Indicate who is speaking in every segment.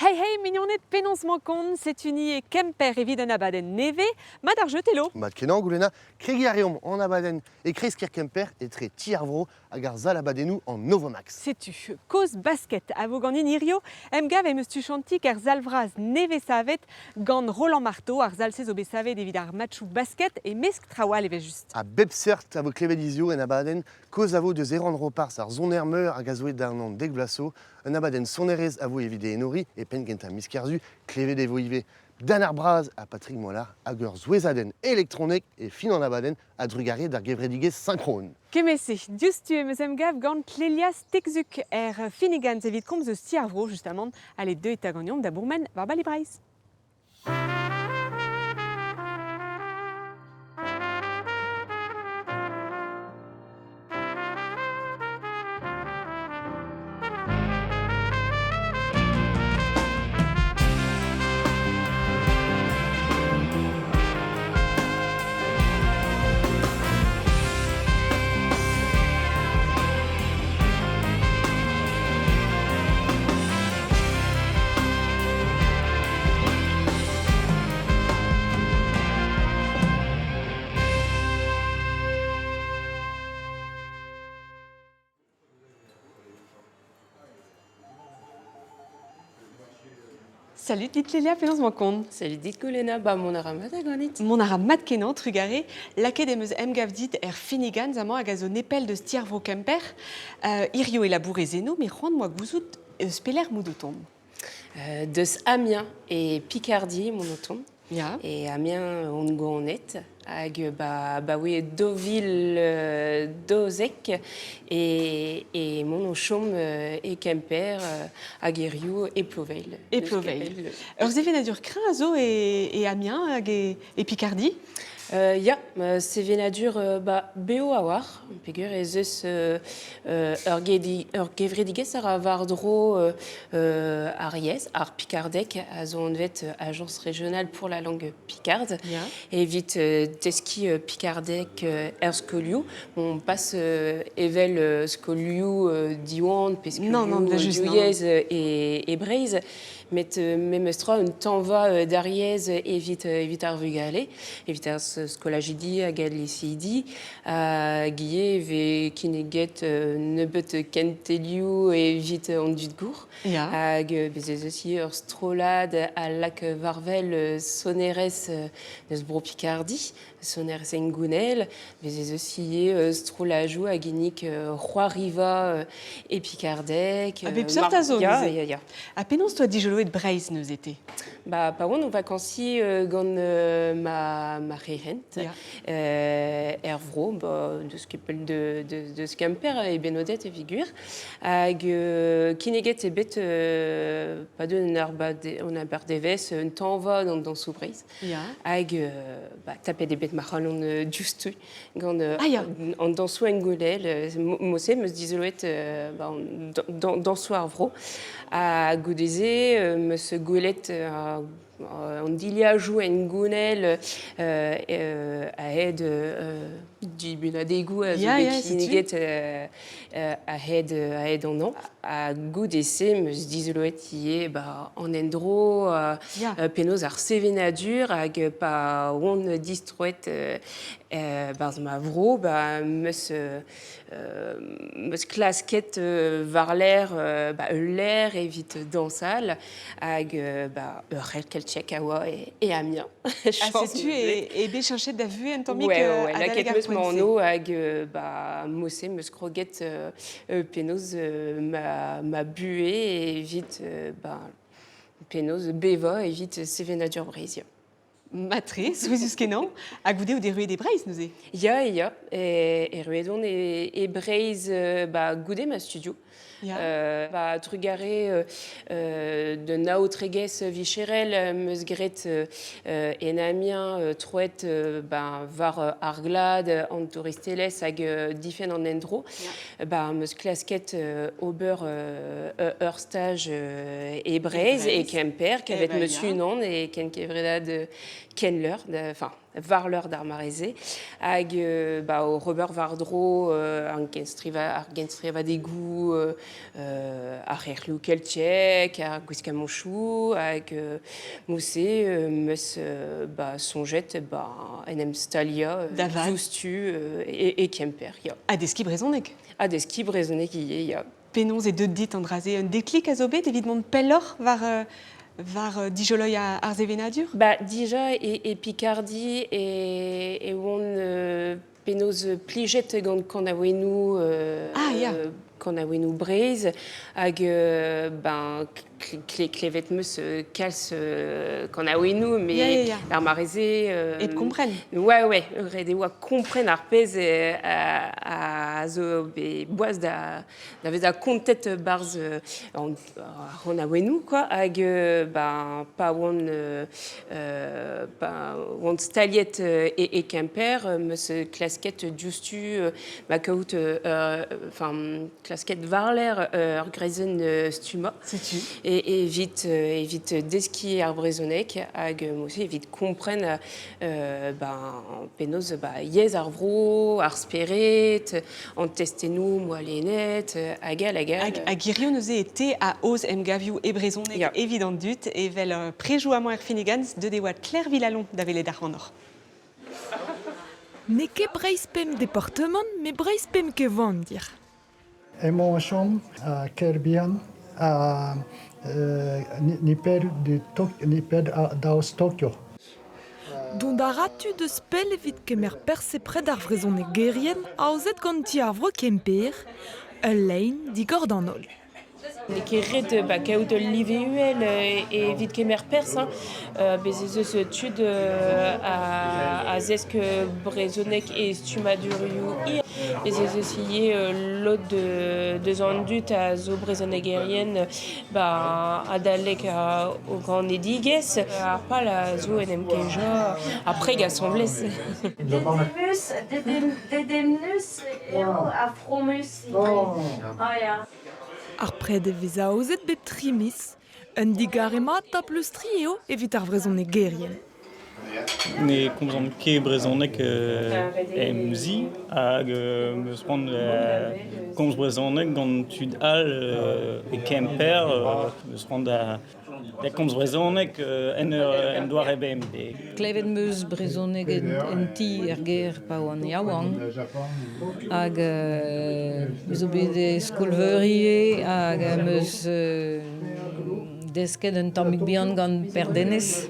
Speaker 1: Hey hey, mignonnet penons mankon, setuni e kemper evit an abadenn neve, mat ar jetelo.
Speaker 2: Mat kenan goulena, kregiarium an abadenn e kreskir kemper e tre tiarvro hag ar zal abadennoù an Novomax.
Speaker 1: Setu, koz basket a vo gant inirio, em gav em eus tuchantik ar zal vraz neve savet gant Roland Marteau, ar zal se zo bet savet evit ar matchou basket e mesk trawal eve just.
Speaker 2: A bep seurt a vo klevet izio en abadenn, koz a vo deus eran repars ar zoner meur hag a zoe d'an an dek blaso, un abadenn sonerez a vo evide enori e pen gant ar miskerzu klevet e vo ive. Dan ar braz a Patrick Mollard hag ur zouezadenn elektronek e fin an abadenn a drugare d'ar gevredigez synchrone.
Speaker 1: Kemese, diustu em eus em gav gant Clélias Tekzuk finigans evit komz eus tiarvro justamant ale deux eta gagnon da bourmen war bali breiz. Salut dit Clélia, penons mankon.
Speaker 3: Salut dit Golena, ba mon aramat a ganit.
Speaker 1: Mon ara mat kenan trugare, laket em eus em gav dit finigans amañ hag a zo nepel deus tiarvro kemper, irio e labourez eno, me c'hoant moa gouzout eus pelec'h moudoton.
Speaker 3: Deus Amiens et Picardie, mon auton.
Speaker 1: Ya.
Speaker 3: Et Amiens, on gonet. Hag ba oui, Deauville, Dozek et mon ochom et Kemper, hag Erio et Ploveil.
Speaker 1: Et Ploveil. Ur zevenadur kreñ a zo e Amiens hag e Picardie.
Speaker 3: Ya, sevenadur beo a war, pegur ez eus ur gevredigez ar avardro ar yez, ar Picardek, a zo onvet agence régionale pour la langue picarde.
Speaker 1: Ya.
Speaker 3: Evit deski Picardek skolioù. On passe evel skolioù diwan,
Speaker 1: Non, da just, non.
Speaker 3: diouiez et breiz. Met memestra un tanva d'ariez evit ar vugale, evit ar skolajidi hag al lisidi, gie ve kineget nebeut kentelioù evit an dud gour,
Speaker 1: Ya.
Speaker 3: hag bezez aussi ur strolad al lac Varvel sonerez neus bro Picardie, sonerez engounel, bezez aussi strolajou hag inik Roy-Riva et Picardec.
Speaker 1: A bep seurt a zo, neuze.
Speaker 3: Ya.
Speaker 1: A penons toa dijoloet breiz neus ete.
Speaker 3: Ba oan o vakansi gant ma rehent.
Speaker 1: Ya.
Speaker 3: Vro, deus kepel deus kemper e benodet e figur. Hag kineget e bet pa deus on a bardevez un tanva dans soubreiz.
Speaker 1: Ya.
Speaker 3: Hag tapet e bet maralon justu gant
Speaker 1: ya.
Speaker 3: an dansou engolel. Mose meus dizoloet dansou ar vro. A goudeze meus goulet an diliajou en gounel ahed dibunadegou a zo
Speaker 1: Ya,
Speaker 3: bet
Speaker 1: setu.
Speaker 3: kineget ahed an an. A goudeze meus dizoloet ie an endro
Speaker 1: Ya.
Speaker 3: penoz ar sevenadur hag pa oan distroet barz ma vro meus klasket var l'air l'air evit dansal hag ur relkeltchek a oa e Amiens.
Speaker 1: A setu e bet chanchet da vu en tammik
Speaker 3: Ouais,
Speaker 1: a
Speaker 3: laket
Speaker 1: daleg ar
Speaker 3: meus
Speaker 1: poent-se.
Speaker 3: ma anno hag mose meus kroget penoz ma bué evit penoz beva evit sevenadur breizia.
Speaker 1: Matre, souizus kenan, a goude ou de ruet de breiz neuze.
Speaker 3: Ya, e ruedon e breiz goude ma studio.
Speaker 1: Ya.
Speaker 3: Trugare de naotregez vicherel meus gret en Amiens troet var ar glad an touristeles hag difen an endro. Meus klasket ober ur stage e breiz e kemper kavet
Speaker 1: ben,
Speaker 3: meus
Speaker 1: ya.
Speaker 3: unan e ken kevredad kenler, enfin, varleur d'armarezé, hag au Robert Vardro, ar genstriva degou, ar c'herlou keltiek, ar gwiskamonchou, hag mousse, meus sonjet, en em stalia,
Speaker 1: Daval.
Speaker 3: justu et Kemper, ya.
Speaker 1: A deski brezonek.
Speaker 3: A des ski brezonek ya.
Speaker 1: Penons et deux dit andraze un déclic à zobé, évidemment pellor var dijoloy ar zevenadur.
Speaker 3: Déjà, et Picardie, et on penaos plijet gant aouenou, quand a nous Braise, hag klevet meus kals quand a nous, mais l'armarizé.
Speaker 1: Et de comprennent.
Speaker 3: Ouais, red oa comprennent ar pez a zo be boaz da vez a kontet barz on a nous quoi, hag pa on staliet et Quimper meus klasket justu kaout enfin klasket varler grezen stuma.
Speaker 1: C'est-tu?
Speaker 3: Et vite deski ar brezonek hag aussi vite comprennent penaos yez ar vro, ar speret, an testenou moalenet, agal.
Speaker 1: Hag irio neuze ete a oz emgaviou e brezonek évident dut et vel préjouamment er finigans de deoat Claire Villalon d'avelet ar c'hannor.
Speaker 4: Ne ket Breizh pem département, mais Breizh pem ke vandir.
Speaker 5: Emo chom a Kerbian a nipel daos Tokyo.
Speaker 4: Dont a ratu de spel evit kemer perse pred ar vrezonek gerien a ozet ganti ar vro Kemper, ul lein digor d'an ol.
Speaker 3: Ne ket kaout livuel et vite kemer pers, bez eus tud a zesk brezonek et stumadurioù ir. Bez eus lot de zan dut a zo brezonek gerien a dalek o gant edigez. Ar pal a zo en em keja après ga semblez.
Speaker 6: Dedemnus eo a fromus.
Speaker 4: Ar pred evez a ozet bep trimis, un digaremat a pleustri eo evit ar vrezonek gerien.
Speaker 7: Ne komzant ket brezonek emzi hag meus prant komz brezonek gant tud all e Kemper meus prant da komz brezonek en doar ebem.
Speaker 8: Klevet meus brezonek en ti ger pa oan yaouan hag meus obet e skolverie hag meus desket un tammig bihan gant perdenez.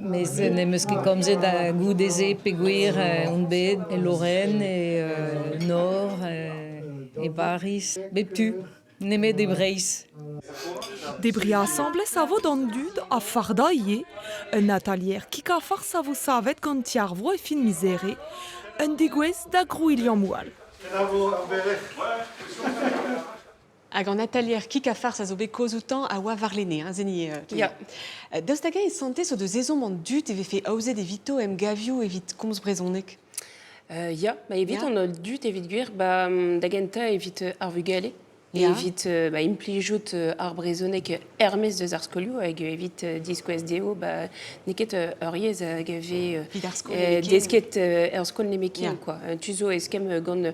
Speaker 8: Mais ne meus ket komzet da goudeze peguir on bet e Lorraine e Nord e Paris. Bep tu, nemet e Breizh.
Speaker 4: Debri assemblez a vo d'an dud a farda ie, un atelier ki ka farz a vo savet ganti ar vro e fin mizere, un digouez da grouilian moual.
Speaker 1: Hag an atelier kik a farz a zo bet kozoutan a oa varlene, zeni. Daoust hag e sante so deus ezomant dut e vefe aouzet evito em gavioù evit komz brezonek.
Speaker 3: Evit an ol dut evit gwir da genta evit ar vugale. Evit implijout ar brezonek Hermès deus ar skolioù hag evit diskouez deo neket ur yez hag ave desket ur skol nemekin. Tu zo eskem gant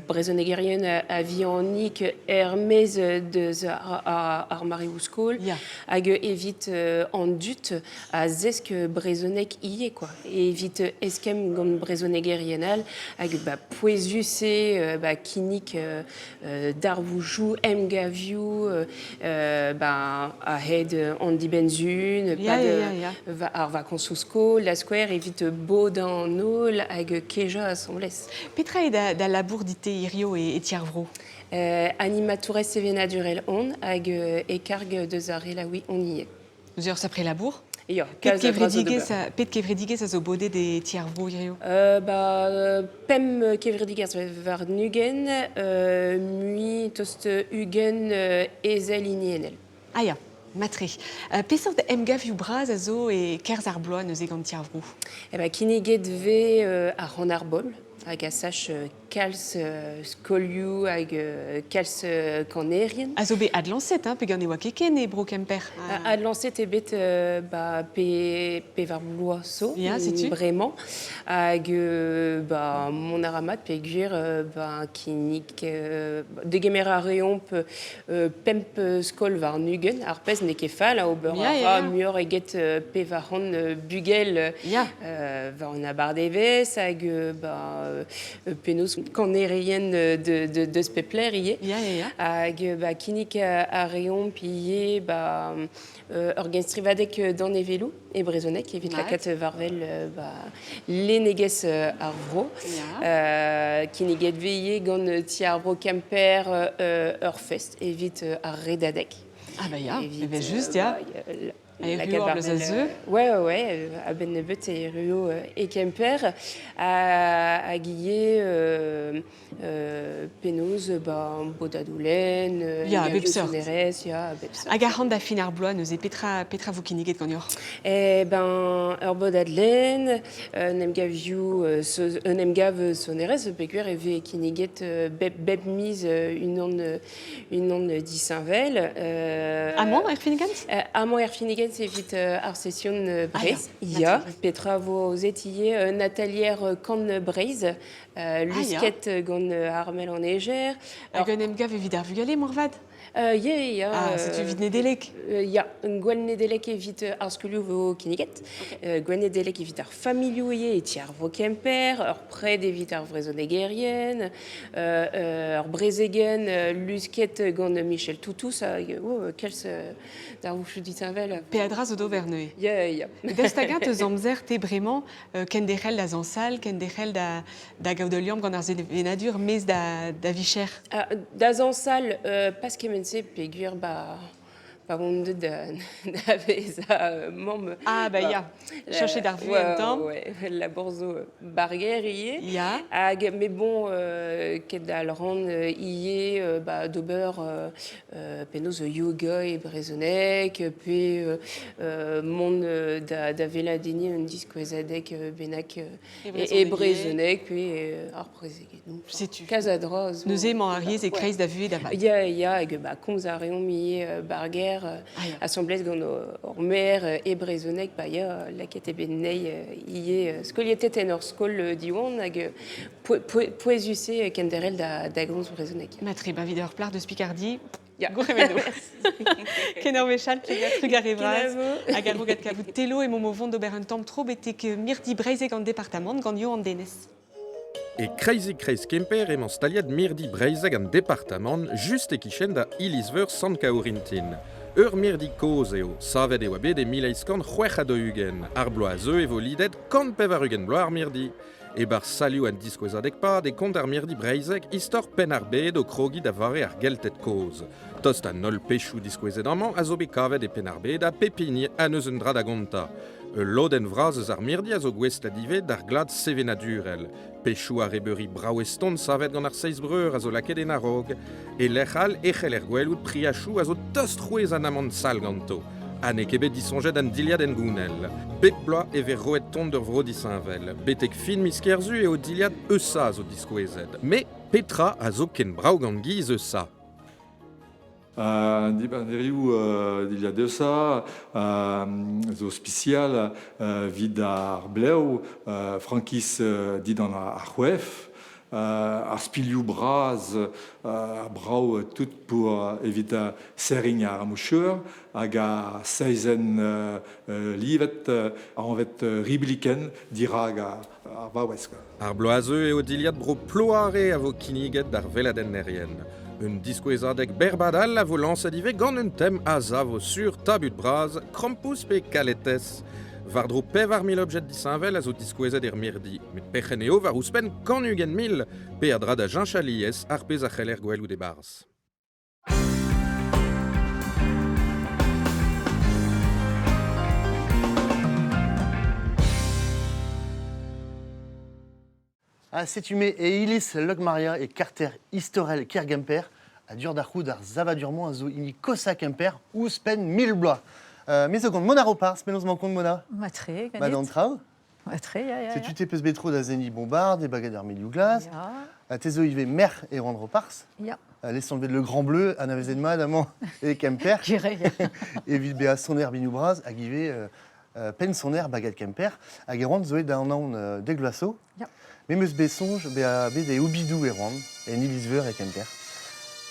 Speaker 3: brezonegerien a vi annik Hermès deus ar mariou skol hag evit an dut a zesk brezonek ie. Evit eskem gant brezonegerienal hag poezuse kinik darvoujou, emgaviou, a hed Andy Benzun, ar vakansouzko, la square evit bod an ol hag keja assemblez.
Speaker 1: Petra e da labour dite irio e tiarvro?
Speaker 3: Animatourez sevenadurel on hag ekarg deus ar relaoui on ie.
Speaker 1: Zeur sapre labour?
Speaker 3: Pet
Speaker 1: kevredigez a zo bodet de tiarvro irio?
Speaker 3: Pem kevredigez var nugen, mui tost ugen ezel inienel.
Speaker 1: Matre. Pesor de emgavioù braz a zo e kerz ar bloaz neuze gant tiarvro?
Speaker 3: Kinniget ve ar ran ar bol, hag a sach kals skolju hag kals kanerien.
Speaker 1: Also be ad lancet, pe gant e oa keken e bro kemper.
Speaker 3: Ad lancet ebet pe var bloa so,
Speaker 1: Ya, setu.
Speaker 3: bremañ. Hag mon aramat pe gwir kinik degemer a reomp pemp skol var nugen, ar pez ne ket fall, a ober
Speaker 1: Ya, ya,
Speaker 3: a
Speaker 1: ya.
Speaker 3: muor eget pe var hon bugel
Speaker 1: Ya.
Speaker 3: var an abardevez hag penaos kanerien deus pepler ie.
Speaker 1: Ya, ya, ya.
Speaker 3: Hag kinik a reomp ie ur genstrivadek dan evelou e brezonek evit
Speaker 1: Mat.
Speaker 3: lakat varvel lenegez ar vro.
Speaker 1: Ya.
Speaker 3: Kiniget veie gant ti ar vro kemper ur fest evit ar redadek.
Speaker 1: Ah ba ya,
Speaker 3: Evit,
Speaker 1: be just, ya. A ruo ar bleus a zeu.
Speaker 3: Ouais, a ben nebeut e ruo e kemper. Hag ie penaos bodadoulen,
Speaker 1: Ya, bep seurt.
Speaker 3: sonerez, ya, bep seurt.
Speaker 1: Hag ar c'hant da fin ar bloa, neuze petra vo kiniget gant ur.
Speaker 3: Ur bodadlen, un emgav sonerez, pecuer eve kiniget bep miz unan disinvel.
Speaker 1: Amant er finigant?
Speaker 3: Amant er finigant evit ar session Breiz.
Speaker 1: ya,
Speaker 3: Ya,
Speaker 1: Nathalie.
Speaker 3: petra vo zetille Natalier kan Breiz, lusket gant armel an eger.
Speaker 1: Hag un emgav evit ar vugale, morvad?
Speaker 3: Ya.
Speaker 1: Ah, setu vid nedelek.
Speaker 3: Ya, un gwen nedelek evit ar skolioù vo kiniget. Gwen nedelek evit ar familiouie et ti ar vo kemper, ur pred evit ar vrezonegerien, ur brezegen lusket gant Michel Toutous, kels d'ar vouchou ditinvel.
Speaker 1: Pe adra zo d'over neue.
Speaker 3: Ya.
Speaker 1: Destagat eus amzer te bremañ ken derel da zansal, ken derel da gaudoliam gant ar zevenadur mez da vicher.
Speaker 3: Da zansal, pas kemense peguer on deud da vez a mamm.
Speaker 1: Ah ba ya, chache d'ar vu en tamm.
Speaker 3: Ouais, la borzo barger ie.
Speaker 1: Ya.
Speaker 3: Hag, mais bon, ket al ran ie d'ober penaos yoga e brezonek, pe mont da veladeni un diskouezadek benak e brezonek, pe ar brezeget.
Speaker 1: Setu.
Speaker 3: Kazadroz.
Speaker 1: Neuze emañ ar yez e kreiz da vuet da vat.
Speaker 3: Ya, hag komz a reomp ie barger assemblez gant ur mer e brezonek, ya, laket eben nei ie skolietet en ur skol diwan hag poezuse ken derel da gomz brezonek.
Speaker 1: Matre ba vid ur plar deus Picardie.
Speaker 3: Ya.
Speaker 1: Gouremeno. Ken ur mechal, plegat trug ar evraz.
Speaker 3: Kenavo.
Speaker 1: Hag ar rogat kavout telo e momo vont d'ober un tamm tro betek mirdi breizek gant departament gant yo an denez.
Speaker 9: E kreiz kemper emañ staliad mirdi breizeg an departament just e kichen da ilisveur sant kaorintin. Ur mirdi koz eo, savet eo abet e mileiskan c'hwech a do-ugen. Ar bloa a zeu evo lidet kant pev ar ugen bloa ar mirdi. E bar salioù an diskouezadek pad e kont ar mirdi breizeg istor pen ar bed o krogi da vare ar geltet koz. Tost an nol pechou diskouezet amañ a zo bet kavet e pen ar bed a pepini an eus un dra da gonta. Loden vraz eus ar mirdi a zo gwest a divet d'ar glad sevenadurel. Pechou a reberi braoueston savet gant ar seiz breur a zo laket en arog. E lechal echel er gwelout priachou a zo tost rouez an amant sal ganto. Han e kebet disonjet an diliad en gounel. Pep bloa e ver roet tont ur vro disinvel. Betek fin miskerzu e o diliad eusa a zo diskouezet. Me petra a zo ken brau gant giz eusa.
Speaker 10: Derioù d'il y a deux ça, zo spécial vid ar bleu, Frankis dit dans ar c'hwef, ar spiliou braz, brau tout pour éviter sering ar moucheur, hag a seizen livet en vet ribliken dirag ar vaouesk.
Speaker 9: Ar bloazeu e o diliad bro ploare a vo kiniget d'ar veladen nerien. Un diskouezadek berbadal a vo lansadive gant un tem a zavo sur tabut braz, krampous pe kaletes. Vardro pev ar mil objet disinvel a zo diskouezet mirdi. Met pechen eo var ouspen kan ugen mil, pe a dra da jinchaliez ar pez a c'heller gwelout e barz.
Speaker 2: Setume e iliz Logmaria e karter istorel Kergemper a dur da c'houd ar zavadurmont a zo ini kosa Kemper ouspen 1000 bloa. Me zo gant mona ropar, spenoz man kont mona?
Speaker 11: Matre,
Speaker 2: Ba d'an traoù?
Speaker 11: Matre, ya.
Speaker 2: Setu te peus betro da zeni bombard, e bagad ar melioù glas.
Speaker 11: Ya.
Speaker 2: Tezo ive mer et rendre pars.
Speaker 11: Ja.
Speaker 2: Les enlever le grand bleu, à navezet madamment et Kemper.
Speaker 11: Gire, ja.
Speaker 2: Et vite béa son air binoubraz, à givet pen son air bagat Kemper, à guérande zoé d'un an déglasso.
Speaker 11: Ja.
Speaker 2: Mais meus besonge, béa bé des obidou et rand, et nilisver et Kemper.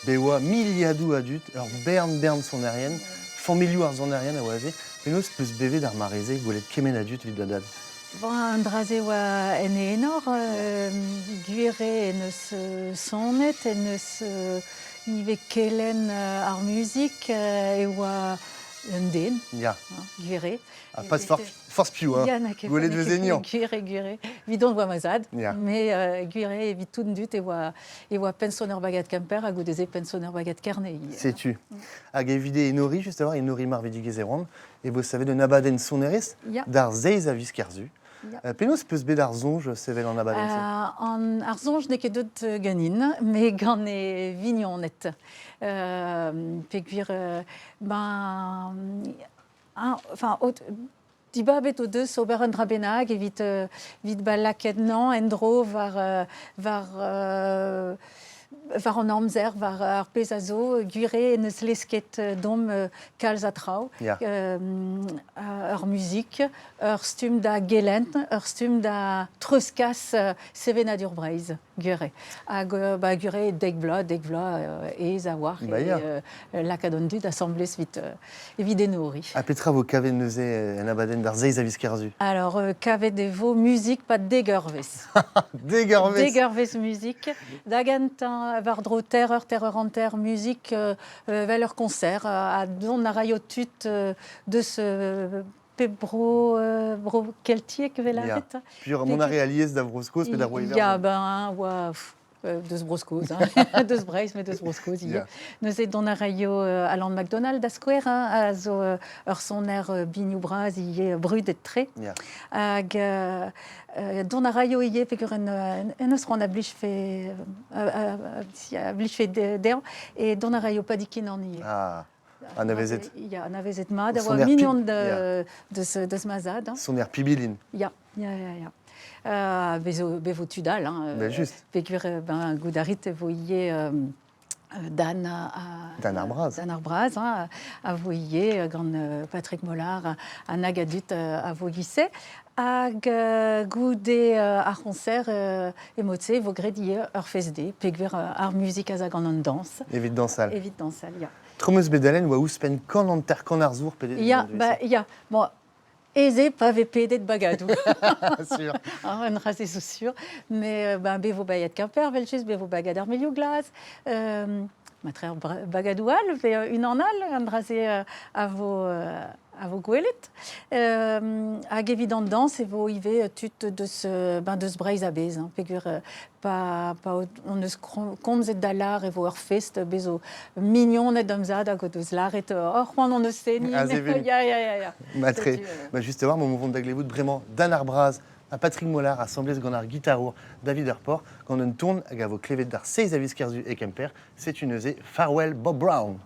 Speaker 2: Béoa miliadou adut, alors bern son arienne, formiliou ar son arienne à oaze, penos plus bévé d'ar marézé, goulet kemen adut vite dadad.
Speaker 11: Bon, un draze oa en enor, guire en eus sonet, en eus ive kelen ar musique, e oa un den,
Speaker 2: Ya,
Speaker 11: guire.
Speaker 2: ah, pas force piou, hein. Goulet de vezenian.
Speaker 11: Guire. Vidon oa mazad,
Speaker 2: Ya.
Speaker 11: mais guire evit tout dut e oa pensonner bagat Kemper a goudeze pensonner bagat Kernei.
Speaker 2: Sais-tu hag evide enori, juste avant, enori marvedigez erand, et vous savez de nabaden soneris,
Speaker 11: Ya.
Speaker 2: d'ar zeiz a viskerzu.
Speaker 11: Ya.
Speaker 2: Penos peus bet ar zonj sevel an nabaden se.
Speaker 11: An ar zonj n'eo ket deuet ganin, me gant e vignonet. Peogwir, enfin, diba bet o deus ober un drabenag evit balaket nan en dro var an amzer, var ar pez a zo, gwire en eus lesket dom kalz a trao,
Speaker 2: Ya.
Speaker 11: ur musik, ur stum da gelent, ur stum da treuskas sevenadur breiz, gwire. Hag gwire deg vla ez a war,
Speaker 2: Ba ya.
Speaker 11: lakadon dud assemblez evit enori.
Speaker 2: A petra vo kavet neuze en abaden d'ar zeiz a viskerzu.
Speaker 11: Alors, kavet e vo musik pa degervez.
Speaker 2: Degervez.
Speaker 11: Degervez musik. Dagantan var dro terreur en terre musique vel ur concert a don a raio tut deus bro keltiek vel
Speaker 2: Ya.
Speaker 11: avet.
Speaker 2: Pur mon are aliez da vroskos, pe da roi
Speaker 11: Ya, oa deus broskoz, deus breiz, mais deus broskoz.
Speaker 2: Ya.
Speaker 11: Neus e don a raio Alan McDonald da skwer, a zo ur son bignou braz brud et tre.
Speaker 2: Ya.
Speaker 11: Hag don a raio pegur en eus ran a blij fe deo, et don a raio padikin an ie.
Speaker 2: Ah, an avezet.
Speaker 11: Ya, an avezet mad, a
Speaker 2: Son
Speaker 11: oa
Speaker 2: air
Speaker 11: mignon
Speaker 2: ya.
Speaker 11: deus mazad.
Speaker 2: Son air pibilin.
Speaker 11: Ya. Bevo tudal.
Speaker 2: Ben juste.
Speaker 11: Pegur goudarit vo ie Dan
Speaker 2: Arbraz.
Speaker 11: Dan Arbraz, a voye gant Patrick Mollard, a nagadut a voyisse. Hag goude ar concert emotse vo gredier ur fesde, peogwir ar musik a zag an dans.
Speaker 2: Evit dansal.
Speaker 11: Evit dansal, ya.
Speaker 2: Tromeus bedalen oa ouspen kan an ter kan ar zour pedet.
Speaker 11: Ya, ya. Bon, eze pa ve pedet bagadou.
Speaker 2: Sûr.
Speaker 11: Un rasé so sûr. Mais bevo bayat Kemper, vel just bevo bagad ar melioù glas. Matre bagadoual, une an al, un rasé a vo gwelet. Hag evident dans, e vo ive tut deus breiz a bez. Pegur on eus komzet da lar e vo ur fest bezo mignonet d'amzad hag o deus laret c'hoant on eus seni. Ya.
Speaker 2: Matre. Juste voir, mon mouvement d'aglevout vraiment Dan Arbraz, à Patrick Mollard, assemblés gant ar guitarour David Herport, quand on tourne hag a vo klevet d'ar seiz a viskerzu e Kemper, c'est une euse Farewell Bob Brown.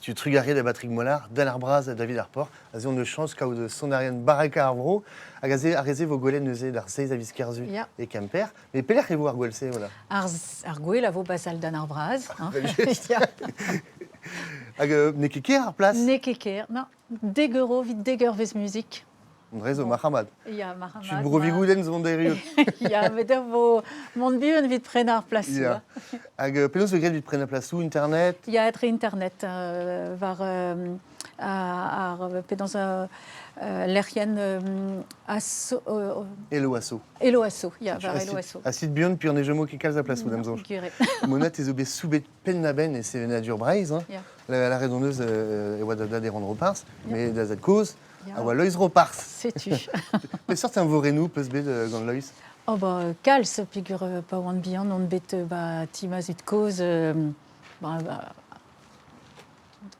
Speaker 2: tu trugariez de Patrick Mollard, Dan Arbraz, David Harport, on de chance qu'au de Sonarian Baraka Arvro, a raisé vos golets neusés d'Arseiz à Viscarzu et Quimper, mais Peller et vous Argolse, voilà.
Speaker 11: Argoué, la vos basal Dan Arbraz.
Speaker 2: Nekeke à place
Speaker 11: Nekeke, non, Degero, vite Degervez musique.
Speaker 2: Réseau Mahamad.
Speaker 11: Il y a Mahamad.
Speaker 2: Je suis Brovigouden, Zvonderieux.
Speaker 11: Il y a, mais vos mon bion vite prendre place.
Speaker 2: Il y a. Penos le grade vite prendre place où Internet.
Speaker 11: Il y a être Internet vers dans l'airienne asso.
Speaker 2: Eloasso.
Speaker 11: Eloasso, il y a vers Eloasso.
Speaker 2: À site Bion, puis on est jemo qui cale à place où d'Amzonge. Monat est obé soubé Pennaben et c'est Nadur Braise. La raisonneuse est Wadada des rendre repars, mais d'Azad cause. Ah ouais, Loïs repart.
Speaker 11: C'est-tu.
Speaker 2: Mais certains vorenou peut se bet dans Loïs.
Speaker 11: Oh bah cal se figure pas one bien on bête bah timas ut cause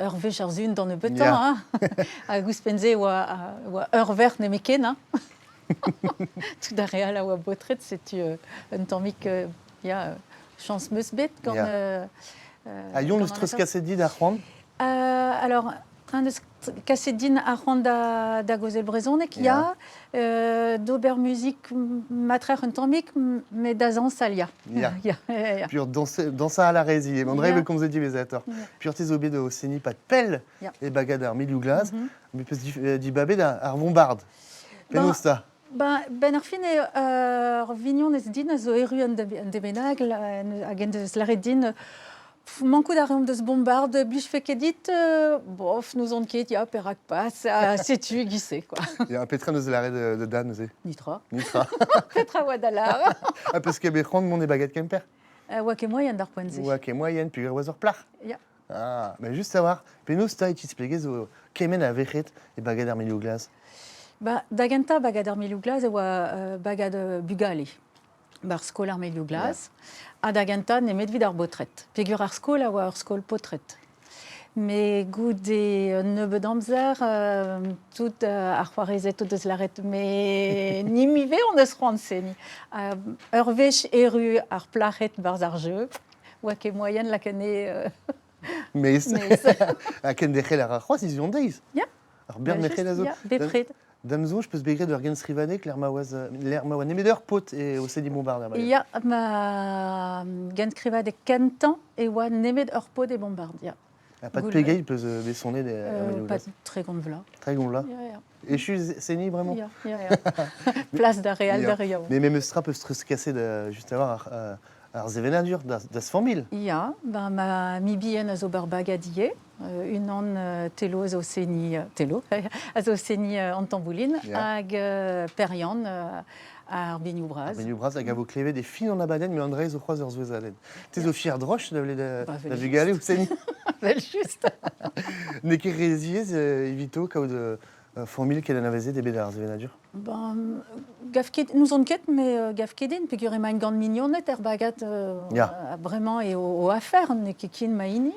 Speaker 11: Hervé Charzune dans le beton hein à Guspenze ou à Hervé ne mekena tout derrière la ou botret c'est un tomique il y a chance musbet quand
Speaker 2: à Yon le stress cassé d'Arron.
Speaker 11: Alors un Cassedine à Ronda d'Agozel Brezonek, il y a d'Auber Musique Matre un tomique, mais d'Azan Salia.
Speaker 2: Puis dans ça à la résie, André veut comme vous dit les acteurs. Puis tes obé de Océanie pas de pelle et bagadar milieu glace, mais peut dit babé d'Arvombarde. Penosta.
Speaker 11: Ben Arfin et Vignon Nesdin, Zoéru en Debenag, agent de Slaredine. Manco d'arrêt de ce bombarde, biche fait qu'édit, bof, nous on quitte, ya, Perac passe, c'est-tu, guissé, quoi.
Speaker 2: Il y a un pétrin de l'arrêt de Dan, c'est.
Speaker 11: Nitra.
Speaker 2: Pétra
Speaker 11: Wadalar.
Speaker 2: Ah, parce qu'il y a Béchand, mon des baguettes Kemper.
Speaker 11: Ouak et moyenne d'arpoinze.
Speaker 2: Ouak et moyenne, puis oiseau plat.
Speaker 11: Ya.
Speaker 2: Ah, mais juste savoir, Pénos, t'as été expliqué, Kemen a véchet et baguette d'armilio glace.
Speaker 11: Bah, d'agenta baguette d'armilio glace et baguette bugali. Barskol armilio glace. Adaganta ne met vidar botret. Figure arskol a arskol potret. Mais goût des neuf d'amzer, tout arfoirisé, tout de slaret, mais ni mivé on ne se renseigne. Hervech eru arplaret barzarjeux, ou à moyenne la canne.
Speaker 2: Mais à ken déchel à rachrois, ils y ont des.
Speaker 11: Ya.
Speaker 2: Alors bien déchel la zone.
Speaker 11: Bepred.
Speaker 2: Damzo, je peux se bégrer de Ergen Srivanek, l'Hermawan Nemeder pot et au Cédi Bombard.
Speaker 11: Il y a ma Gens Kriva de Cantan et wa Nemed Orpo des Bombardia.
Speaker 2: Pas de pégay, il peut se baissonner des.
Speaker 11: Pas très grande vla.
Speaker 2: Très grande là. Et je suis Séni vraiment.
Speaker 11: Place d'Aréal derrière.
Speaker 2: Mais même Stra peut se casser juste avoir Arzévenadur, das famille.
Speaker 11: Il y a ma mibienne à Zoberbagadier. Une an telo azoceni en tambouline ag perian à Arbeniu Braz.
Speaker 2: Arbeniu Braz ag avo clévé des filles en abaden mais André zo croise zouezalen. T'es au fier droche de la vigale ou seni.
Speaker 11: Belle juste.
Speaker 2: Ne qui résiez évito kao de formule qu'elle en avait des bédards Zevenadur.
Speaker 11: Ben gafket nous on quête mais gafkedin puis qu'il y aurait une grande mignonnette herbagat vraiment et au affaire ne qui kin maini.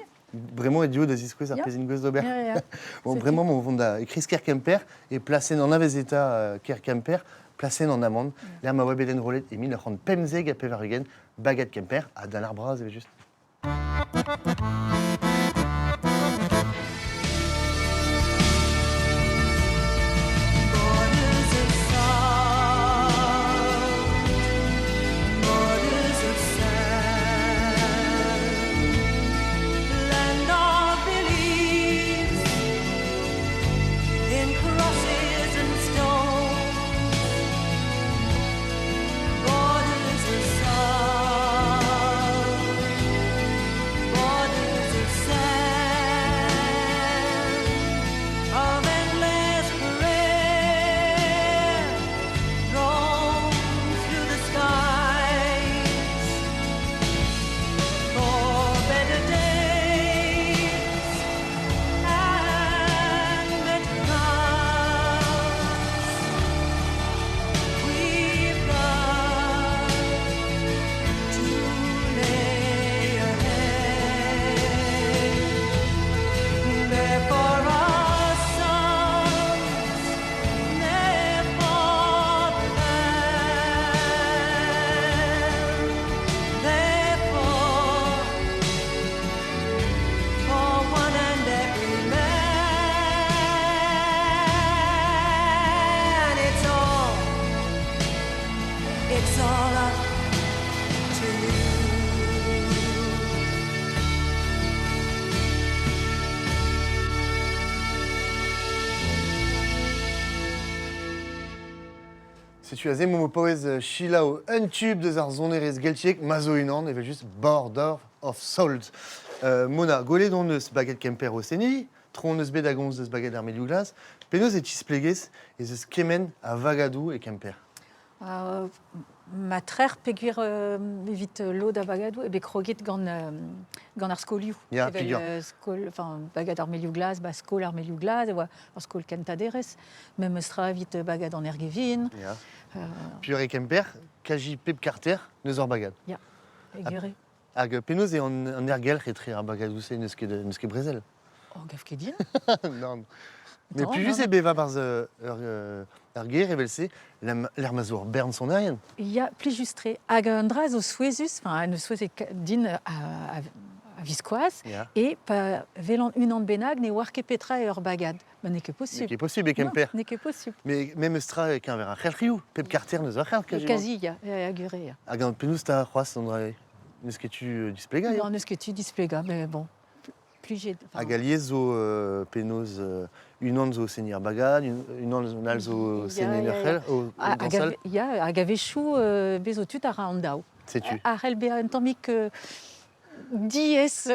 Speaker 2: Vraiment idiot d'Azisquez à Pézine Gosse d'Aubert. Bon, vraiment, mon vonda écrit Kerkemper et placé dans Navezeta Kerkemper, placé dans Amande. Là, ma web Eden Roulette et mis le rend Pemzeg à Pevergen, baguette Kemper à Danar Bras, c'est juste.
Speaker 12: Borders
Speaker 2: tu as momopoez chilao un tube de zarzoneres geltiek mazo unan et juste border of salt. Mona gole don eus baguette kemper au seni, tron eus bedagons eus baguette armeliou glas, penaos et tispleges et eus kemen a vagadou et kemper.
Speaker 11: Ma trère peguir evit l'eau da bagadou et bekroget gant ar skolioù.
Speaker 2: Ya, figure.
Speaker 11: Enfin, bagad armeliou glas, ba skol armeliou glas, e oa ar skol kentaderez. Même eustra evit bagad an ergevin.
Speaker 2: Ya. Puis et kemper, kaji pep carter neus ur bagad.
Speaker 11: Ya, egure.
Speaker 2: Hag penaos e an ergel retre ar bagadou se neus ket brezel.
Speaker 11: Oh, gav ket din.
Speaker 2: Non. Mais
Speaker 11: Non,
Speaker 2: plus
Speaker 11: non,
Speaker 2: juste
Speaker 11: non.
Speaker 2: et beva par erger révélé l'air mazour berne son arien.
Speaker 11: Ya, pli justre. Hag an dra zo souezus, enfin, ne souez din a viskoaz,
Speaker 2: Ya.
Speaker 11: et pa velant un an benag ne war ket petra ur bagad. Ben, n'est que
Speaker 2: Mais
Speaker 11: possible.
Speaker 2: qui est possible et kemper.
Speaker 11: Non, n'est que possible.
Speaker 2: Mais même Eustra et qu'un verre à Khelriou, Pep Carter neus a Khel quasiment.
Speaker 11: Quasi, ya, agure, ya.
Speaker 2: Hag an penaos ta c'hoaz an dra neus ket tu displega ya.
Speaker 11: Non, neus ket tu displega, mais bon, plus j'ai...
Speaker 2: Hag aliez zo penaos unan zo senior bagad, unan al zo
Speaker 11: Ya,
Speaker 2: senior
Speaker 11: ya, ya.
Speaker 2: Khel au dansal.
Speaker 11: Ya, hag avechou bezo tut a ra an daou.
Speaker 2: Sais-tu.
Speaker 11: Ar hel be an tammik dies,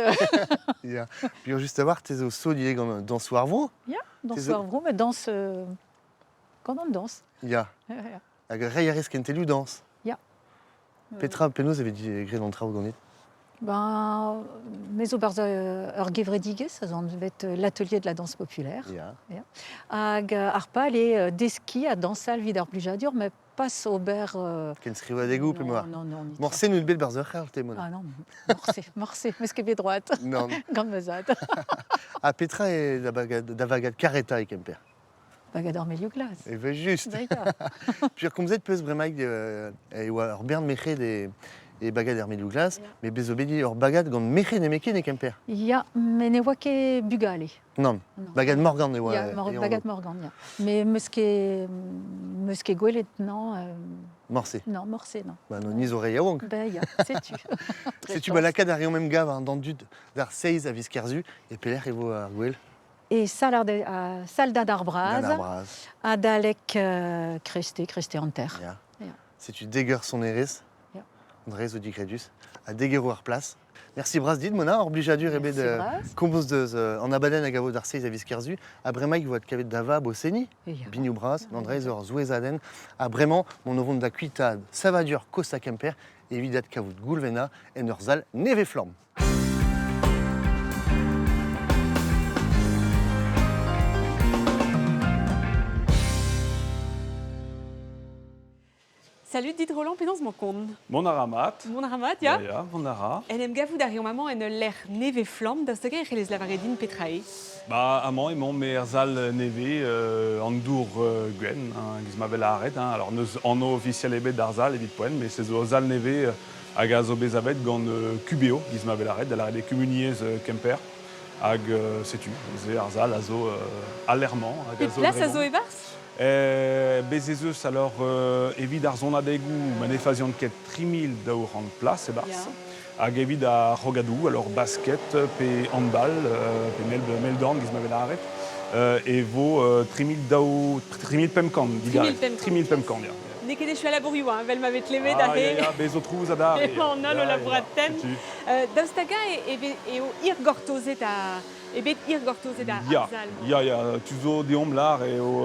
Speaker 2: Ya. Puis juste à voir tes zo so dieg dans soirvo.
Speaker 11: ya, dans
Speaker 2: Tes
Speaker 11: ce soir mais danse, quand on danse.
Speaker 2: Ya.
Speaker 11: Ya, ya.
Speaker 2: Hag reiares kentelu dans.
Speaker 11: Ya.
Speaker 2: Petra penaos avait dit gré dans trao ganet.
Speaker 11: Ben, mes au barz ur gevredige, ça en devait être l'atelier de la danse populaire.
Speaker 2: Ya.
Speaker 11: Hag ar pal e deski a dansal vid ar blijadur, mais pas au ber...
Speaker 2: Ken skriva degou pe moi.
Speaker 11: Non, non, non.
Speaker 2: Morse nous bet barzer Khel te mona.
Speaker 11: Ah non, morse, mais ce qui est droite.
Speaker 2: Non.
Speaker 11: Gant meuzad.
Speaker 2: A Petra et da vagad careta et kemper.
Speaker 11: Bagad ar meliou glas.
Speaker 2: Et ben juste.
Speaker 11: D'accord.
Speaker 2: Puis comme vous êtes peus bremaik et ur bern meche des et bagad ermeliou glas, mais bezobedi ur bagad gant meche ne meke ne kemper.
Speaker 11: Ya, mais ne oa ket bugale.
Speaker 2: Non,
Speaker 11: Non.
Speaker 2: bagad morgan ne oa.
Speaker 11: Ya, bagad Morgan, ya. Mais meus ket gwelet, non,
Speaker 2: Morse.
Speaker 11: non, morse, non.
Speaker 2: Bah non, niz oreille aonk.
Speaker 11: Ben, ya, sais-tu.
Speaker 2: C'est tu balakad a même gav hein, dans dud d'ar 16 à viskerzu et peler evo ar gwell.
Speaker 11: Et salda d'arbraz,
Speaker 2: Dan ar braz.
Speaker 11: a dalek kreste an terre.
Speaker 2: Ya.
Speaker 11: Ya.
Speaker 2: C'est tu dégueur son eres.
Speaker 11: Ya.
Speaker 2: Andrés Odicredus. A déguero ar place. Merci Bras dit Mona, or blijadur ebe
Speaker 11: Merci,
Speaker 2: de
Speaker 11: Braz.
Speaker 2: kompoz de en abaden a gavo d'ar 16 à viskerzu. A bremaik voit kavet d'ava boseni.
Speaker 11: Ya.
Speaker 2: Bignou Bras, Andrés or Zouezaden, a vraiment mon ovon da kuitad, savadur Costa Kemper, evidat kavout goulvena, en ur zal neve flam.
Speaker 1: Salut dit Roland, pénance mon con.
Speaker 12: Mon aramat.
Speaker 1: Mon aramat, ya?
Speaker 12: Ja, mon ara.
Speaker 1: En em gavou d'arion maman en l'air neve flam, da stoga e les lavaredin petrae.
Speaker 12: Bah, amant et mon merzal neve en dour gwen, giz ma belle arrête. Alors, nous en officiel ebe d'arzal, evit poen, mais c'est au zal neve hag a zo bezabet gant QBO, giz ma belle arrête, de la des communiez Kemper, hag setu, ze arzal a zo alermant, hag
Speaker 1: Et
Speaker 12: a zo
Speaker 1: place à
Speaker 12: vraiment.
Speaker 1: Zoé Bars?
Speaker 12: Bezezeus alors evit ar zon adegou manefazion ket 3000 daour an place e bars.
Speaker 1: Ya.
Speaker 12: Hag evit a rogadou, alors basket, pe handball, pe meldorn, giz ma vel arret, e vo 3000 pemkan, 3000 pemkan, ya.
Speaker 1: Ne ket echu à la bourriou, hein, vel m'avait levé
Speaker 12: Ah,
Speaker 1: d'arrêt.
Speaker 12: ya, bezo trouz a dar.
Speaker 1: Et on a le laboraten. Daostaga e o ir gortozet a... E bet ir gortozet a
Speaker 12: Ya,
Speaker 1: arzal.
Speaker 12: ya, tu zo de omlar e o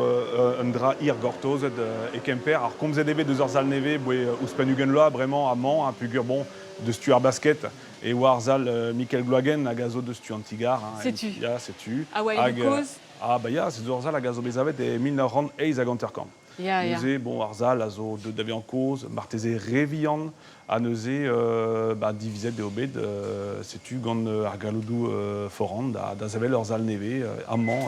Speaker 12: un dra ir gortozet e kemper. Alors, komz edebe deus ar zal neve, boe ouspenugen loa, bremañ, amant, a pugur bon, de stu ar basket, e war zal Michael Gloagen hag a zo de stu antigar.
Speaker 1: Sais-tu.
Speaker 12: Ya, setu.
Speaker 1: Ah ouais,
Speaker 12: Hag,
Speaker 1: une cause.
Speaker 12: Ah, bah ya, c'est ar zal hag a zo bezavet e 1900 eiz hag anterkamp.
Speaker 1: Ya, ya.
Speaker 12: Neuze, bon, ar zal a zo de davez en cause, marteze revian, a neuze divizet de obed, setu gant ar galodou forand, da zavel ur zal neve, amant,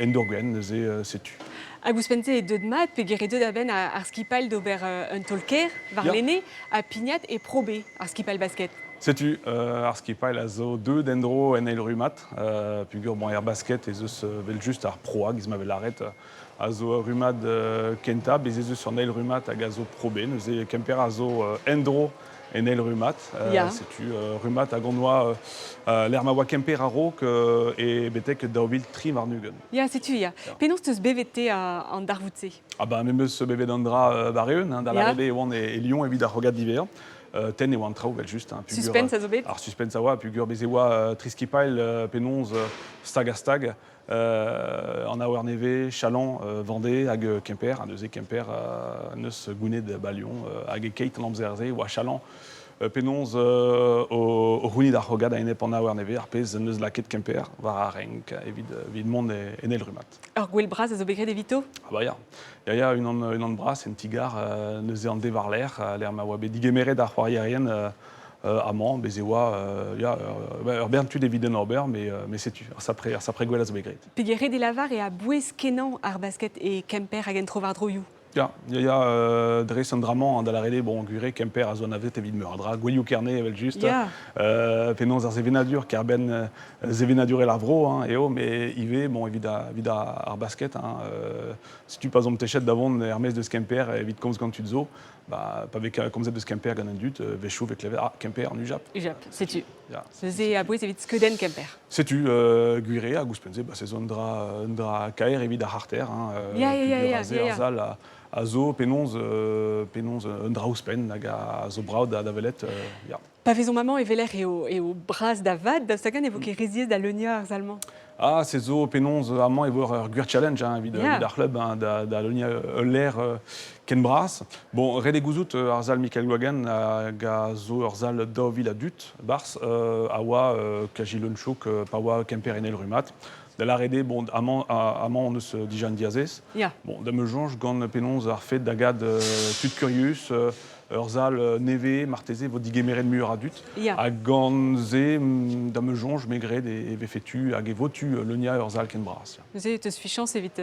Speaker 12: endurgwen, neuze, setu.
Speaker 1: Hag ouspense e deud mat, pe gere deud aben ar skipal d'ober un tolker, var
Speaker 12: Ya.
Speaker 1: lene, a pignat e probe ar skipal basket.
Speaker 12: Setu, ar skipail a zo deux dendro en el rumat, pugur bon ar basket ez eus vel just ar proa, giz ma vel arret, a zo rumad kenta, bez ez eus an el rumat hag a zo probe, neuze kemper a zo endro Enel Rumat,
Speaker 1: Ja.
Speaker 12: c'est-tu Rumat à Gondois, l'Ermawa Kemper à Roque et Betek Dauvil Tri Varnugen.
Speaker 1: Ja, setu, ja. Penaos teus BVT an darvoutse.
Speaker 12: Ah bah, même ce bébé d'Andra Barreun, dans la
Speaker 1: Ja.
Speaker 12: Rébé et Lyon, évidemment, regarde d'hiver. Ten et Wantrao, vel juste. Hein,
Speaker 1: Suspense a zo bet.
Speaker 12: Alors, suspense à wa, pugur Bezewa, Triskipail, Penonz, Stag à Stag, en Aouer Neve, Chalon, Vendée, Hag Kemper, un deuxième Kemper, Neus Gounet de Balion, Hag Kate, Lamzerze, ou à Chalon. Penonz au Rouni d'Arrogad à Enep en Aouer Neve, Arpez, Neus Laket Kemper, Vararenk, évid monde et Nel Rumat.
Speaker 1: Ur gwell braz a zo begret evito.
Speaker 12: Ah bah ya une an bras, une tigar, neuze an devarler, l'air ma wabe digemere d'ar aérienne amant, bezewa, ur bern tu d'évident Ober, mais c'est-tu, ça pré gwell a zo begret.
Speaker 1: Pegeret de lavar e a bouez kenan ar basket e Kemper hag en trovar droioù.
Speaker 12: Ya dres un draman da la rede bon gure Kemper a zo navet evit meurdra, gwellioù kerne evel just.
Speaker 1: Ya.
Speaker 12: Penons ar zevenadur car ben zevenadur et lavro hein et mais ive bon evida ar basket hein si tu pas om techet d'avant Hermès de Kemper evit comme quand tu zo bah pas avec comme de Kemper ganan dut vechou avec lever Kemper en Ujap.
Speaker 1: Ujap, setu.
Speaker 12: Ja.
Speaker 1: Neuze a bouez evit skeden Kemper.
Speaker 12: C'est-tu gure a gouspenze bah c'est ndra kaer evit ar harter hein
Speaker 1: Ya.
Speaker 12: a zo penons un drauspen hag a zo braud da velet ya.
Speaker 1: Pa vezon maman e veler eo braz da vad, da stagan evo ket reziez da leunia ar zalman.
Speaker 12: Ah, c'est zo penons amant evo Guer Challenge, hein, vid ar club hein, da lonia l'air ken bras. Bon, rede gouzout arzal Michael Wagan ga zo arzal daovil a dut, bars, a oa kajilon chouk pa oa Kemper Enel Rumat. Da la rede, bon, amant neus dijan diazez.
Speaker 1: Ya.
Speaker 12: Bon, da me jonge gant penons ar fet da gad tut curius, Urzal neve, marteze, vo digemeret mur a dut.
Speaker 1: Ya.
Speaker 12: A ganze, da me jonge, megred e vefetu, hag e votu leunia Urzal ken bras.
Speaker 1: Neuze teus fichans evit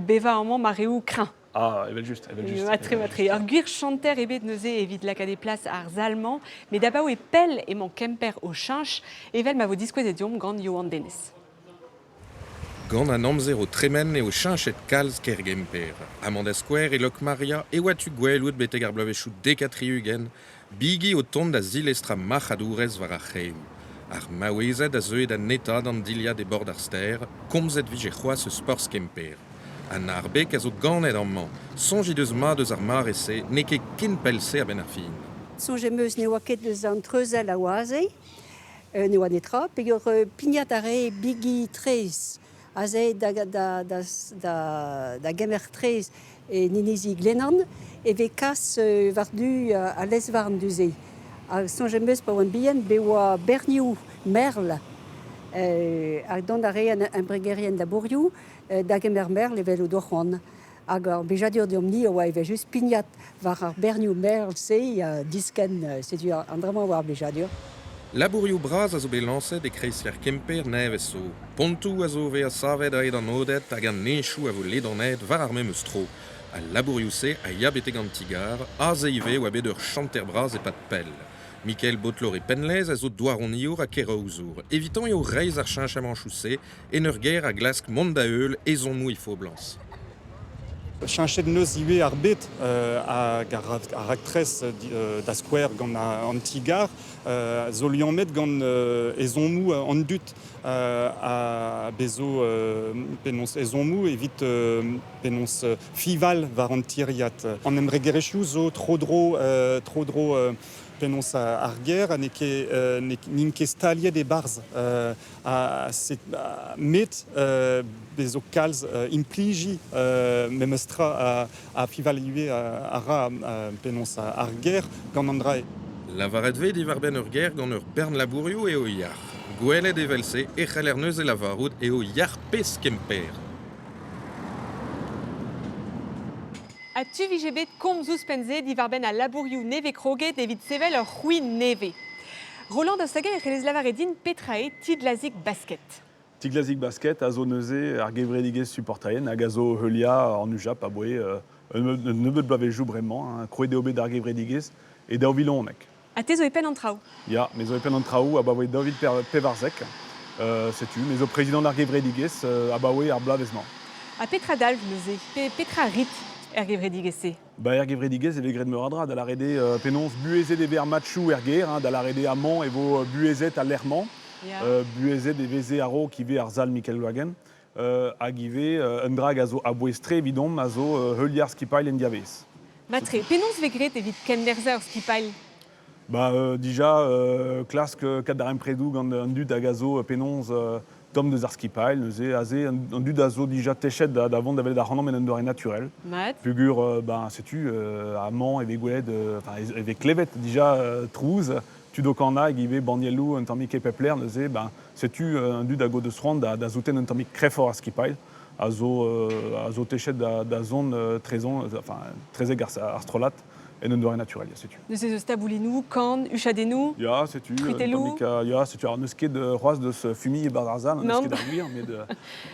Speaker 1: beva amant mareou crin.
Speaker 12: Ah, evel just.
Speaker 1: Matre. Ur gwir chanter ebet neuze evit laka de plas ar zalman, met dabaou e pell emañ Kemper o chinch, evel ma vo diskouez ediom gant Johan Dennis.
Speaker 9: Gant an amzer o tremen eo chinchet kalz ker Kemper. Amanda Square e Lok Maria e oatu gwelout beteg ar blavechou dekatriugen, bigi o tont da zilestra machadourez war ar c'heou. Ar maouezet a zeuet an neta d'an dilia de bord ar ster, komzet vije c'hoaz eus sports Kemper. An arbek a zo ganet amman, sonjit eus ma deus ar marese, ne ket ken pelse a ben ar fin.
Speaker 13: Sonjemeus ne oa ket eus an treuzel a oaze, ne oa netra, pegur pignat are bigi trez, a ze da gemer trez e ninezi glenan, e ve kas vardu a lesvarn du ze. A sonjemeus pa oan bien be oa bernioù merl, a don are an bregerien da bourioù, da gemer merl evel o doc'hoan. Hag ar bejadur deom ni oa eve just pignat war ar bernioù merl se disken, setu an drama war bejadur.
Speaker 9: Labourioù braz a zo bet lancet e kreisier Kemper nevez zo. Pontou a zo ve a savet a ed an odet hag an nechou a vo ledanet war ar memeus tro. A labourioù se a ya beteg an tigar, a zeive oa bet ur chanter braz e pat pell. Michael Botlor e penlez a zo douaron iour a keraouzour, evitant eo reiz ar chinch a manchouse en ur ger a glask mont da eul e zon mou ifo blans.
Speaker 14: Chinchet neus iwe ar bet hag ar aktrez da Square gant an tigar, zo liamet gant ezon mou an dut a bezo penons ezon mou evit penons fival war an tiriat. An emre gerechou zo tro-dro penons ar ger a n'in ket staliet e barz met bezo kalz impliji memestra a fival iwe a ra penons ar ger gant an dra.
Speaker 9: Lavaret ve divar ben ur ger gant ur bern labourioù eo yar. Gwelet e velse e c'haller neus e lavarout eo yar pez Kemper.
Speaker 1: A tu vije bet komz ouspenze divar ben a labourioù neve kroget evit sevel ur c'houin neve. Roland da saga e c'helez lavaredin petrae tidlazik basket.
Speaker 12: Tiglazik basket a zo neuze ar gevredigez supportaien hag a zo heulia an Ujap a boe nebeut blavejou bremañ, kroe deobe d'ar gevredigez e daovilon honek.
Speaker 1: A te zo e pen an traoù.
Speaker 12: Ya, me zo e pen an traoù a baoe David Pevarzek, setu, me zo prezident d'ar gevredigez a baoe ar blavezman.
Speaker 1: A petra dalv neuze, petra rit er gevredigeze.
Speaker 12: Ergevredigez et Gred Meradra, da la rede penons buezet e ver matchou erger, da la rede amant e vo buezet à l'ermant, buezet e veze aro qui ve arzal Michael Wagen, hag ive un drag a zo abouestre evidom a zo heuliar skipail en diavez.
Speaker 1: Matre, penons vegret evit kennerzer skipail.
Speaker 12: Déjà, klask kat darem predou gant un dud hag a zo penons tom de zarskipail, neuze aze un dud a zo déjà techet d'avant d'avel da rendant men un doré naturel.
Speaker 1: Mat.
Speaker 12: Pugur, sais-tu, amant et vegoued, avec clevet déjà trouz, tu dokana hag ive bandielou un tammik e pepler, neuze, sais-tu, un dud a go de srand da zouten un tammik krefor arskipail, a zo techet da zone trezeg arstrolat, et un doré naturel, sais-tu.
Speaker 1: Neuze eus taboulinou, kan, uchadenou.
Speaker 12: Ya, sais-tu,
Speaker 1: Truitelou.
Speaker 12: ya, sais-tu, alors neusket de roaz de ce fumier et barzal, neusket d'arguir,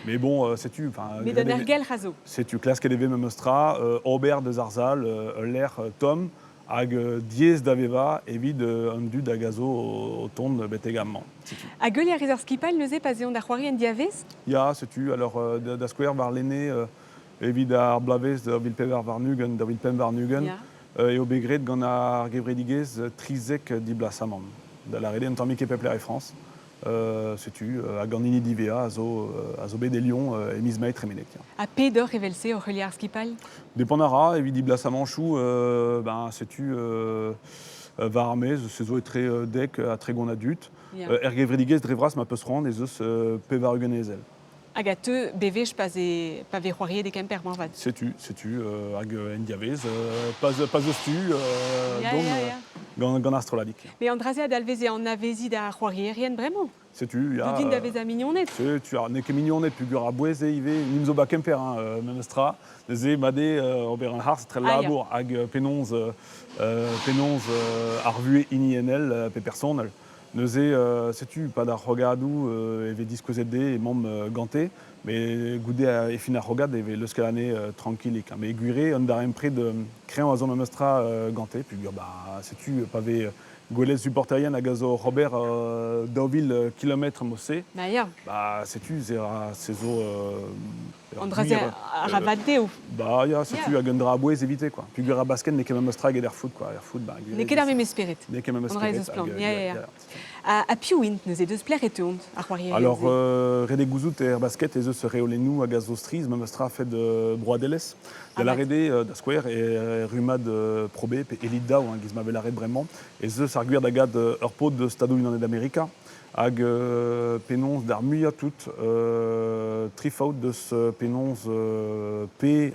Speaker 12: mais bon, sais-tu,
Speaker 1: Mais d'un ergel razo.
Speaker 12: Sais-tu, klask eleve memostra, Aubert de Zarzal, l'air Tom, hag diez d'aveva, evit un dud hag a zo o tond betegamment, sais-tu.
Speaker 1: A gueul ar ezer skipail neuze pazeon da c'hoari en diavez.
Speaker 12: Ya, sais-tu, alors da square var l'aîné, evit ar blavez da vilpever var nugen, da vilpem var nugen, et au begret gant ar gevredigez trizek diblasamant. Da la rede un tammik e pepler e France. Sais-tu, hag an ini d'IVA a zo bet e Lyon e miz maet tremenek.
Speaker 1: A pe d'or revelse o c'heuliar skipail.
Speaker 12: Dependara, evit diblasamant chou, sais-tu, var armez, se zo etre dek a tregon adut. Er gevredigez drevras ma peus rand ez eus pe var ugen ezel.
Speaker 1: Hag a te bevej pa ve c'hoari de kemper vat.
Speaker 12: Sais-tu, hag en diavez, pas eus tu, gant astroladik.
Speaker 1: Mais an draze a dalveze an avezi da c'hoari rien bremañ.
Speaker 12: Sais-tu, ya...
Speaker 1: Doudin davez a mignonet.
Speaker 12: Sais-tu, ne ket mignonet, pugur a bouez e ive, nimzo ba kemper, memestra, neuze made ober an harz tre labour, hag penons ar vue inienel pe personel. Neuze, sais-tu, pas da rogadou eve diskozet de e mom ganté, mais goude e fin ar rogad eve leus kalane tranquillik. Mais guire, an darem pre de krean a zo memestra ganté, pugur, sais-tu, pa ve gwelez supporterien hag a zo Robert daouvil kilomètre mosse.
Speaker 1: Ya.
Speaker 12: Sais-tu, c'est zo...
Speaker 1: An draze a ravat deo.
Speaker 12: Ya, sais-tu, hag un dra a bouez evite, quoi. Pugur a basken ne ket memestra hag er foot, quoi. Er foot,
Speaker 1: Ne ket ar mem esperet.
Speaker 12: Ne ket mem
Speaker 1: An draze
Speaker 12: esperet.
Speaker 1: eus plan, ya. A piouint, neuze deus pler eteont ar c'hoari.
Speaker 12: Alors, rede gouzout er basket ez eus reolennou hag a zo striz, memestra fet broadelez. Da la rede da square e rumad probe, pe elit da ou giz ma vel arret bremañ. Ez eus ar gwir da gad ur pod de Stado Unione d'Amerika. Hag penons d'ar muia tout trifaout deus penons pe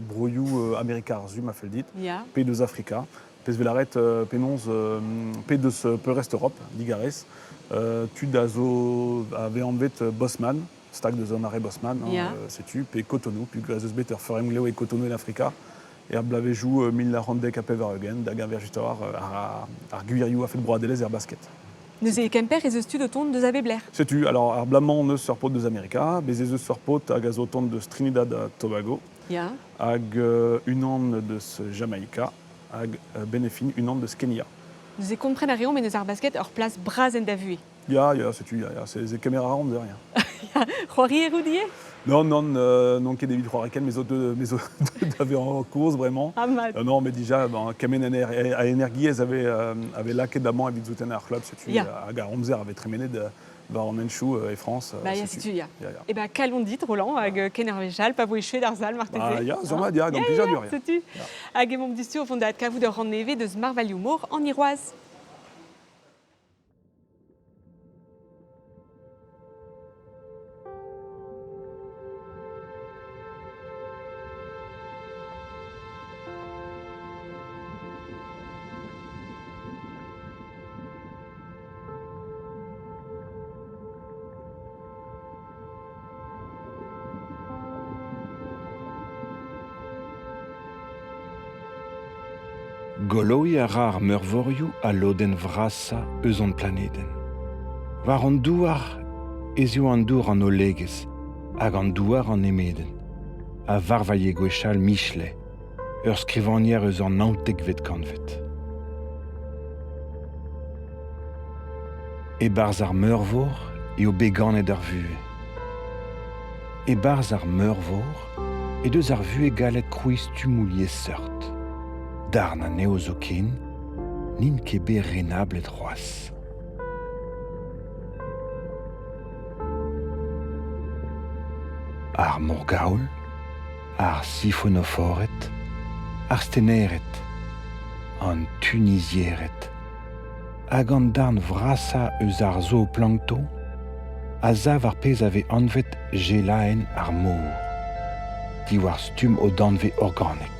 Speaker 12: brouillou Amerika ar zu, ma fel dit, pe deus Afrika. Pez vel arret penons pe deus peurest Europe, digarez. Tud a zo ave anvet Bosman, stag de zon arre Bosman, sais-tu, pe Cotonou, puis a zeus bet ur forem leo e Cotonou en Afrika. Er blavejou mil la randek a pe var eugen, da gaver just ar gwirioù a fet broadelez er basket.
Speaker 1: Neuze e kemper ez eus tu de tont deus ave bler.
Speaker 12: Sais-tu, alors ar blamant neus sur pot deus Amerika, bez ez eus sur pot hag a zo tont deus Trinidad a Tobago, hag unan deus Jamaika, hag benefin unan deus Kenya.
Speaker 1: Neuze kompren a reon men eus ar basket ur plas braz en da vue.
Speaker 12: Ya, sais-tu, c'est des caméras rondes de rien.
Speaker 1: C'hoari e roudier?
Speaker 12: Non, ket evit c'hoareken, mais d'ave en course, vraiment. Non, mais déjà, kamen a energiez avait laket d'amant evit zouten ar club, sais-tu, hag ar omzer avait tremenet var an enchou e France.
Speaker 1: Sais-tu, ya. Et kalon dit, Roland, hag ken ar vechal, pa voe chouet d'ar zal, marteze.
Speaker 12: Ya, zomad, ya, gant plija dur, ya.
Speaker 1: Sais-tu, hag e mom distu o fond da kavout ur rand neve deus marvalioù mor en iroaz.
Speaker 15: Goloi a rar meurvorioù a loden vrasa eus an planeden. War an douar ezio an dour an olegez hag an douar an emeden. A varvaille gwechal Michelet, ur skrivanier eus an naontekvet kanvet. E barz ar meurvor eo beganet ar vue. E barz ar meurvor e deus ar vue galet krouiz tumouliez seurt. darna neozoken, nin kebe renable droas. Ar morgaoul, ar siphonoforet, ar steneret, an tunisieret, hag an darn vrasa eus ar zooplankton, a zav ar pez ave anvet gelaen ar mour, diwar stum o danve organik.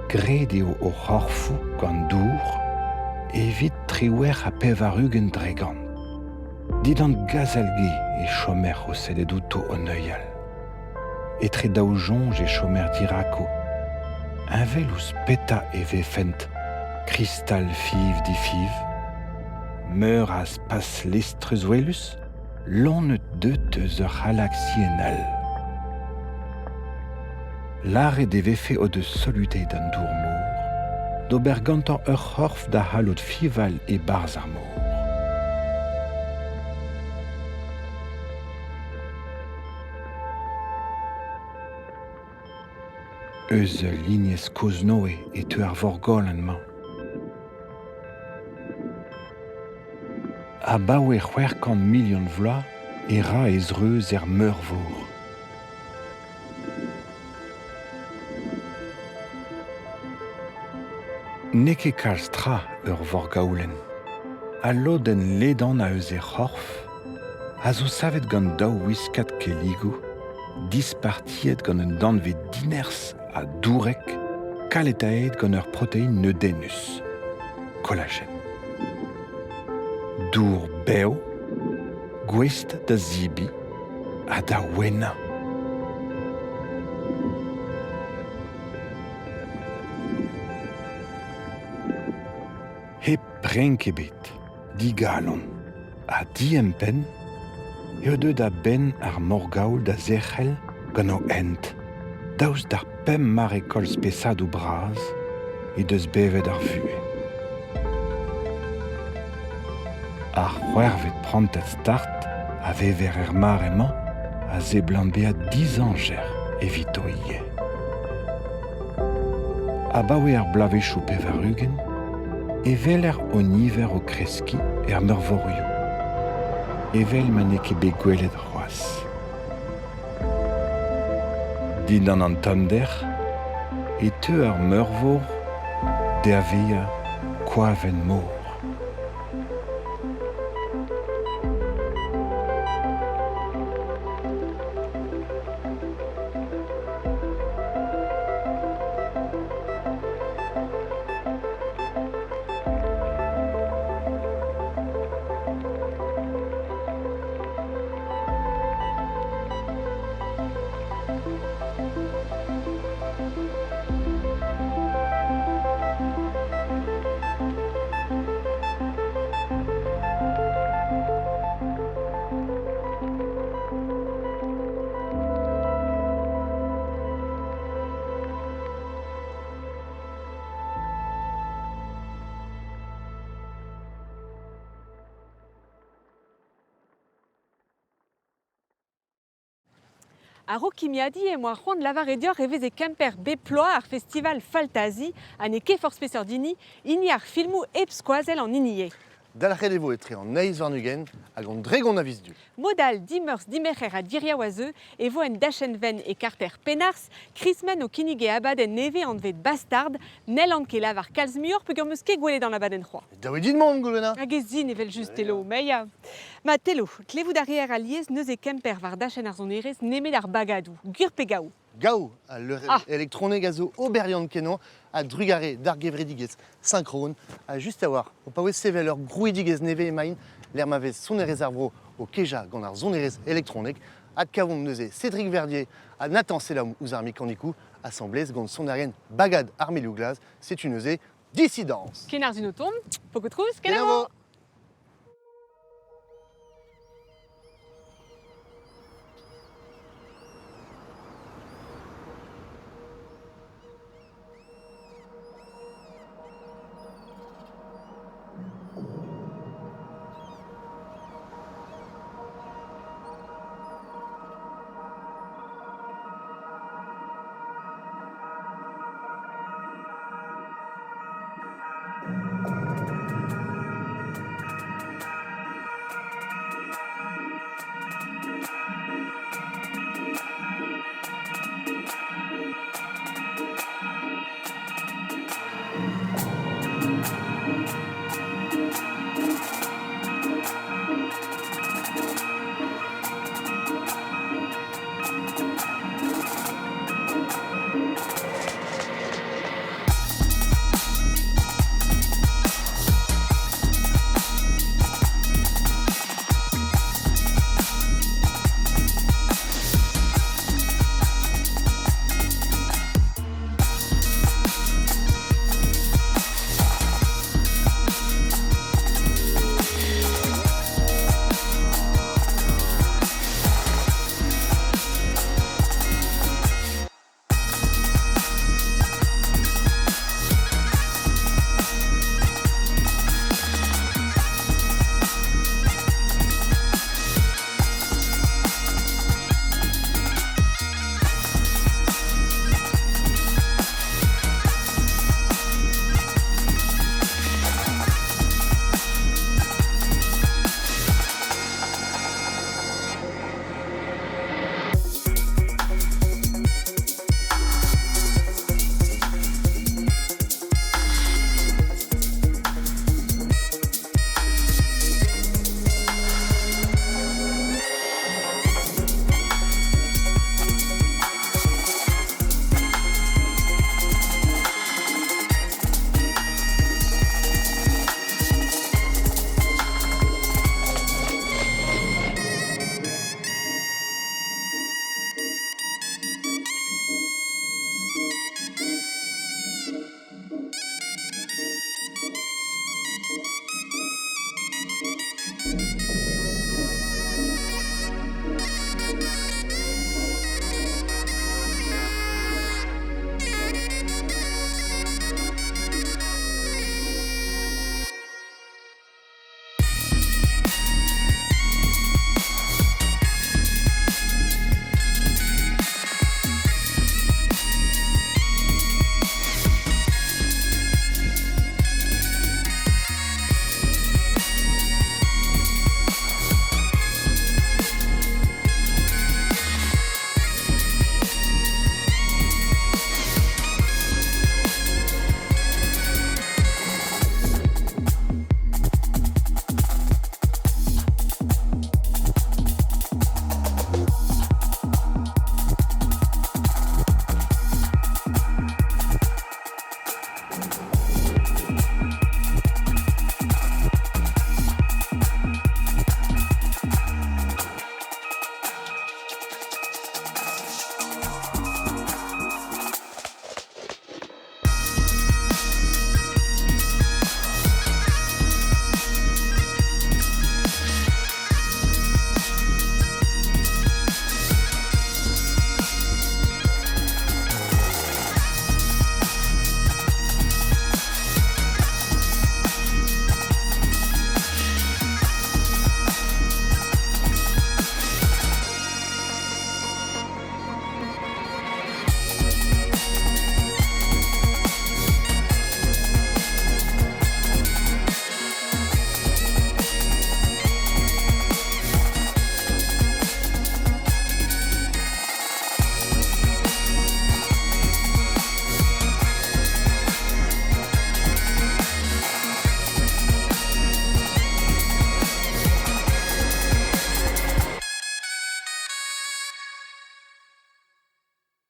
Speaker 15: Gredeo o c'horfou gant dour, evit triwer a pevarugen dregan. Didant gazalge e chomer o seledouto o neuial. Etre daou jonge e chomer dirako. Invel ouz peta e vefent, kristal fiv di fiv. Meur as pas lestreuzuelus, lonet deuteus ur halaxienal. L'are de vefe o de solute d'an dourmour, d'ober gantan ur c'horf da halot fival e barz ar mour. Eus lignes koznoe e teu ar vorgol an man. A baou e c'hwerkan milion vloaz e ra ezreuz meur vor. Neke kalz tra ur vorgaoulen. A loden ledan a eus e c'horf, a zo savet gant daou wiskat keligou, dispartiet gant un danve diners a dourek, kaletaet gant ur protein neudenus, collagen. Dour beo, gwest da zibi, a da wena. He brenkebet, di galon, a di empen, eo deud a ben ar morgaoul da zerc'hel gant o ent, daoust d'ar pem mare kolz pesadou braz, e deus bevet ar vue. Ar c'hwervet prantet start a vever er mare man a zeblant beat 10 anger evito ie. A baoe ar blavechou pevarugen, evel o niver o kreski meurvorioù. Evel ma ne ket bet gwelet c'hoaz. Din an tomder, e teu ar meurvor de a vea koaven mor.
Speaker 1: A Rokimiadi e moa c'hoant lavar edior evez e kemper beploa ar festival Faltazi an e ket forspesor dini ini ar filmou eb skoazel an iniye.
Speaker 2: Dalc'het evo etre an neiz warnugen hag an dregon a viz du.
Speaker 1: Modal dimeurs dimerc'her a diria oazeu e vo en dachenven e karter penars, krismen o kinige abaden neve an vet bastard, nel an ket lavar kalzmuor peog ur meus ket gwelet an abaden c'hoa.
Speaker 2: Daou din mont goulena.
Speaker 1: Hag ez zin evel just telo, meia. Ma telo, tlevout arrière a liez neus e kemper var dachen ar zonerez nemet ar bagadou, gur pe gaou.
Speaker 2: Gaou, a l'eur électroné gazo oberlian kenan, a drugare d'ar gevredigez synchrone, a just a war, o paouez sevel ur grouidigez neve e main, l'er mavez sonerez ar vro o keja gant ar zonerez elektronek, ad kavon neuze Cédric Verdier, a Nathan Selam ouz ar mikanikou, assemblez gant sonerien bagad ar miliou glaz, c'est une neuze dissidence.
Speaker 1: Ken ar zun o tom, poko trouz, ken
Speaker 2: Kenavo.
Speaker 1: avo.